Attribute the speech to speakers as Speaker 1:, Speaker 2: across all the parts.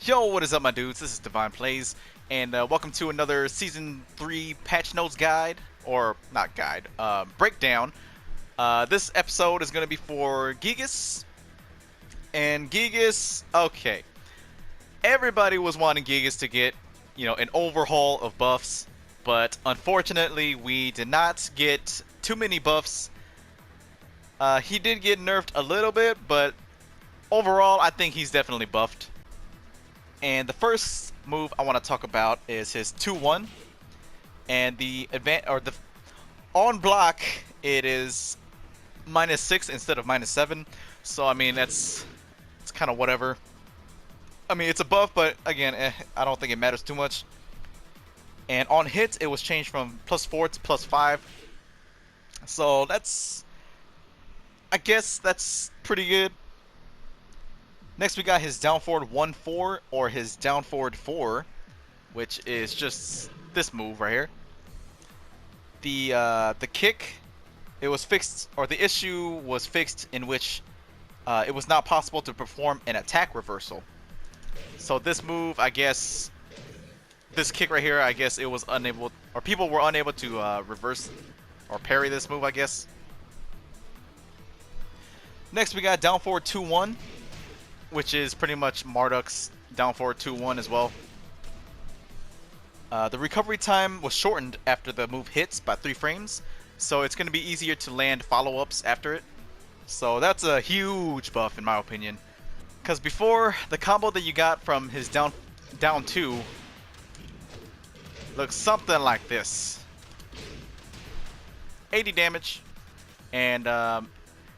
Speaker 1: Yo, what is up, my dudes? This is DevinePlays, and welcome to another Season 3 Patch Notes Guide, or not guide, breakdown. This episode is going to be for Gigas, and Gigas, okay. Everybody was wanting Gigas to get, an overhaul of buffs, but unfortunately we did not get too many buffs. He did get nerfed a little bit, but overall I think he's definitely buffed. And the first move I want to talk about is his 2-1, and the on block it is -6 instead of -7. So I mean it's kind of whatever. I mean it's a buff, but again I don't think it matters too much. And on hits it was changed from +4 to +5. So I guess that's pretty good. Next we got his down forward 1-4 or his down forward 4, which is just this move right here. The kick, it was fixed, or the issue was fixed in which it was not possible to perform an attack reversal. So this move, I guess, this kick right here, I guess it was unable, or people were unable to reverse or parry this move, I guess. Next we got down forward 2-1. Which is pretty much Marduk's down forward 2-1 as well. The recovery time was shortened after the move hits by 3 frames, so it's going to be easier to land follow-ups after it. So that's a huge buff in my opinion. Because before, the combo that you got from his down 2 looks something like this. 80 damage, and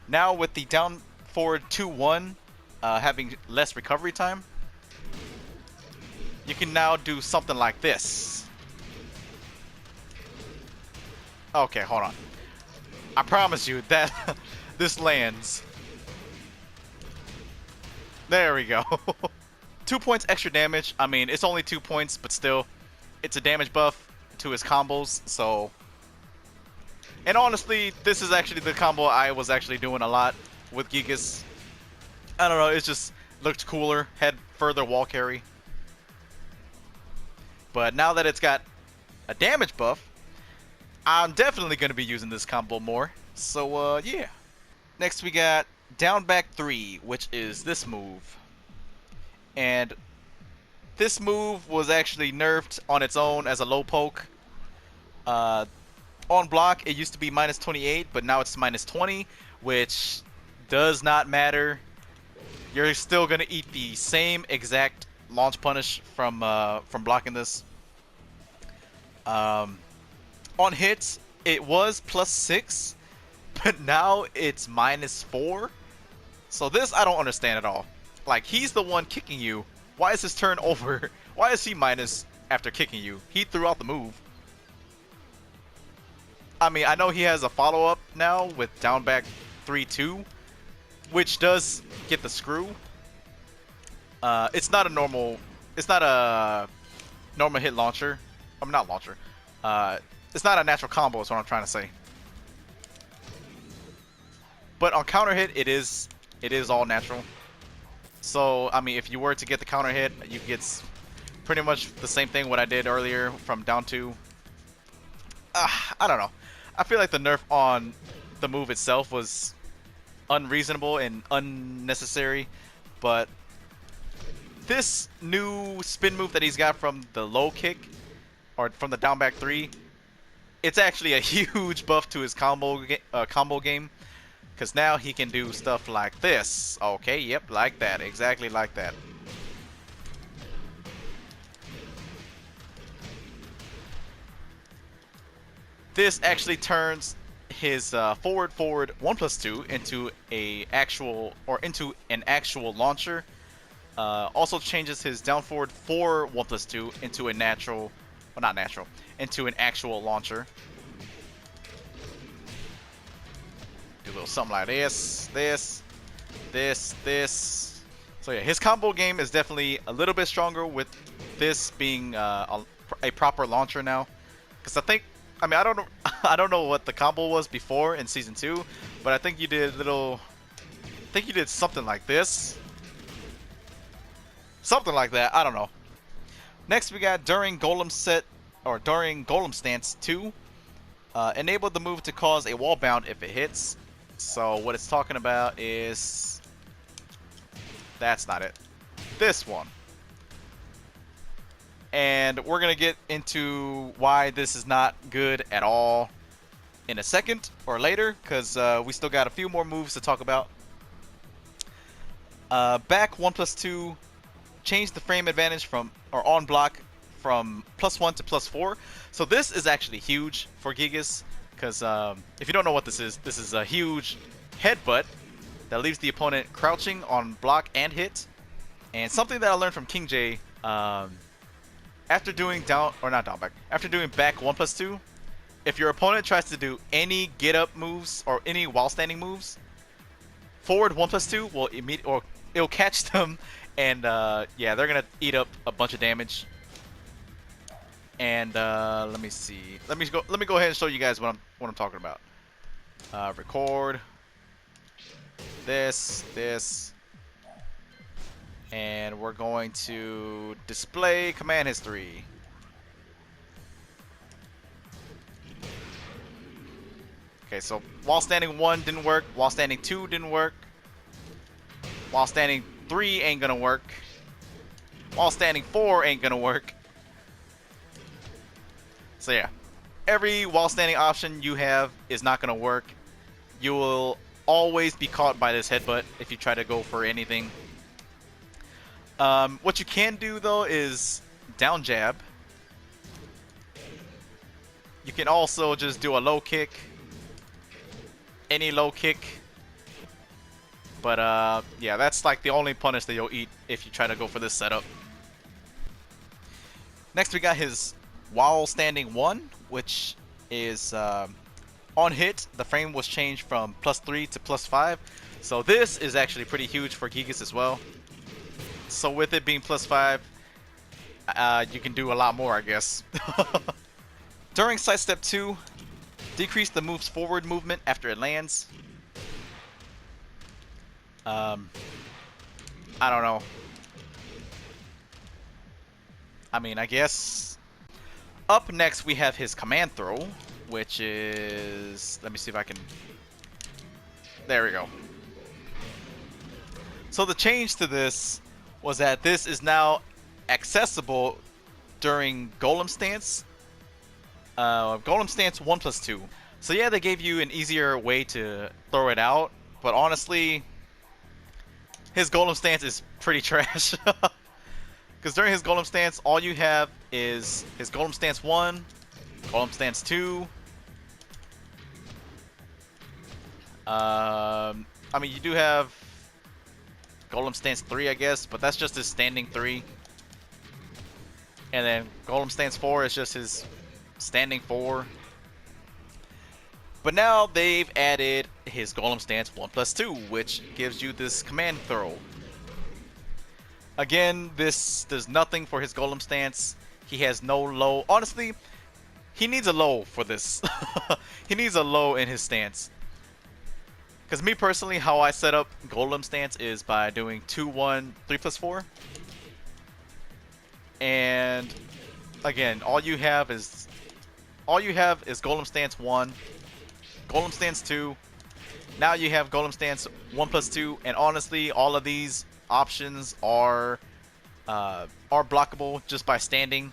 Speaker 1: now with the down forward 2-1, having less recovery time, you can now do something like this. Okay, hold on. I promise you that this lands. There we go. 2 points extra damage. I mean, it's only 2 points, but still, it's a damage buff to his combos, so... And honestly, this is actually the combo I was actually doing a lot with Gigas. I don't know, it just looked cooler, had further wall carry. But now that it's got a damage buff, I'm definitely going to be using this combo more. So, yeah. Next we got down back 3, which is this move. And this move was actually nerfed on its own as a low poke. On block, it used to be -28, but now it's -20, which does not matter. You're still gonna eat the same exact launch punish from blocking this. On hits, it was +6, but now it's -4. So this I don't understand at all. Like, he's the one kicking you. Why is his turn over? Why is he minus after kicking you? He threw out the move. I mean, I know he has a follow-up now with down back 3-2. Which does get the screw. It's not a normal hit launcher. I'm not launcher. It's not a natural combo is what I'm trying to say. But on counter hit, it is all natural. So I mean, if you were to get the counter hit, you get pretty much the same thing what I did earlier from down 2. I don't know. I feel like the nerf on the move itself was unreasonable and unnecessary, but this new spin move that he's got from the low kick, or from the down back 3, it's actually a huge buff to his combo game, because now he can do stuff like this. Okay, yep, like that, exactly like that. This actually turns his forward 1+2 into an actual launcher. Also changes his down forward 4 1+2 into a natural, well, not natural, into an actual launcher. Do a little something like this. So yeah, his combo game is definitely a little bit stronger with this being a proper launcher now. Because I mean, I don't know what the combo was before in Season 2, but I think you did something like this. Something like that. I don't know. Next, we got during Golem set or during Golem Stance 2, enable the move to cause a wall bound if it hits. So what it's talking about is that's not it. This one. And we're gonna get into why this is not good at all in a second or later, because we still got a few more moves to talk about. Back 1+2, change the frame advantage from or on block from +1 to +4. So this is actually huge for Gigas, because if you don't know what this is a huge headbutt that leaves the opponent crouching on block and hit. And something that I learned from King J, after doing after doing back 1+2, if your opponent tries to do any get up moves or any while standing moves, forward 1+2 will it'll catch them, and yeah, they're gonna eat up a bunch of damage. And let me see. Let me go ahead and show you guys what I'm talking about. Record this, and we're going to display command history. Okay, so while standing 1 didn't work, while standing 2 didn't work, while standing 3 ain't gonna work, while standing 4 ain't gonna work. So yeah, every while standing option you have is not gonna work. You will always be caught by this headbutt if you try to go for anything. What you can do though is down jab. You can also just do a low kick, any low kick. But yeah, that's like the only punish that you'll eat if you try to go for this setup. Next we got his while standing 1, which is on hit, the frame was changed from +3 to +5. So this is actually pretty huge for Gigas as well. So with it being +5, you can do a lot more, I guess. During sidestep 2, decrease the move's forward movement after it lands. I don't know. I mean, I guess. Up next, we have his command throw, which is... Let me see if I can... There we go. So the change to this was that this is now accessible during Golem Stance. Golem Stance 1+2. So yeah, they gave you an easier way to throw it out, but honestly, his Golem Stance is pretty trash. Because during his Golem Stance, all you have is his Golem Stance 1, Golem Stance 2. I mean, you do have Golem Stance 3, I guess, but that's just his standing 3. And then Golem Stance 4 is just his standing 4. But now they've added his Golem Stance 1+2, which gives you this command throw. Again, this does nothing for his Golem Stance. He has no low. Honestly, he needs a low for this. He needs a low in his stance. Because me personally, how I set up Golem Stance is by doing 2-1, 3+4. And again, all you have is Golem Stance 1, Golem Stance 2. Now you have Golem Stance 1+2, and honestly, all of these options are blockable just by standing.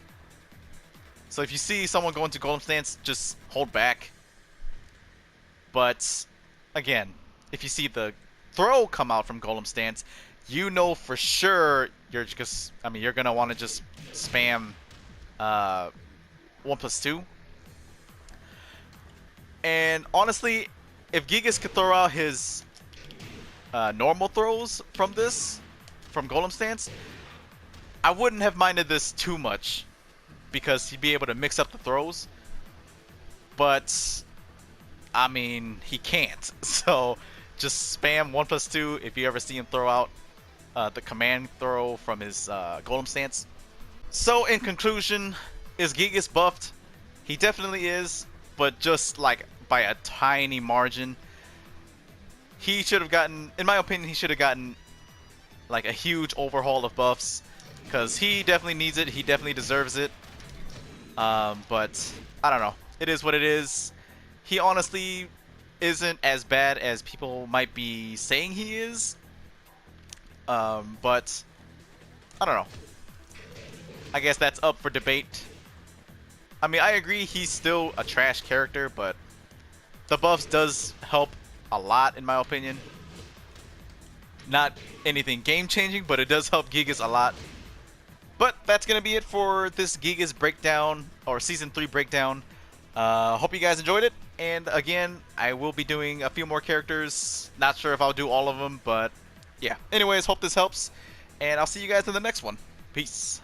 Speaker 1: So if you see someone go into Golem Stance, just hold back. But again, if you see the throw come out from Golem Stance, you know for sure you're gonna want to just spam 1+2. And honestly, if Gigas could throw out his normal throws from Golem Stance, I wouldn't have minded this too much, because he'd be able to mix up the throws. But I mean, he can't. So just spam 1+2 if you ever see him throw out the command throw from his Golem Stance. So in conclusion, is Gigas buffed? He definitely is, but just like by a tiny margin. He should have gotten, in my opinion, he should have gotten like a huge overhaul of buffs. because he definitely needs it. He definitely deserves it. But I don't know. It is what it is. He honestly isn't as bad as people might be saying he is. But I don't know. I guess that's up for debate. I mean, I agree he's still a trash character, but the buffs does help a lot in my opinion. Not anything game-changing, but it does help Gigas a lot. But that's going to be it for this Gigas breakdown, or Season 3 breakdown. Hope you guys enjoyed it. And again, I will be doing a few more characters. Not sure if I'll do all of them, but yeah. Anyways, hope this helps. And I'll see you guys in the next one. Peace.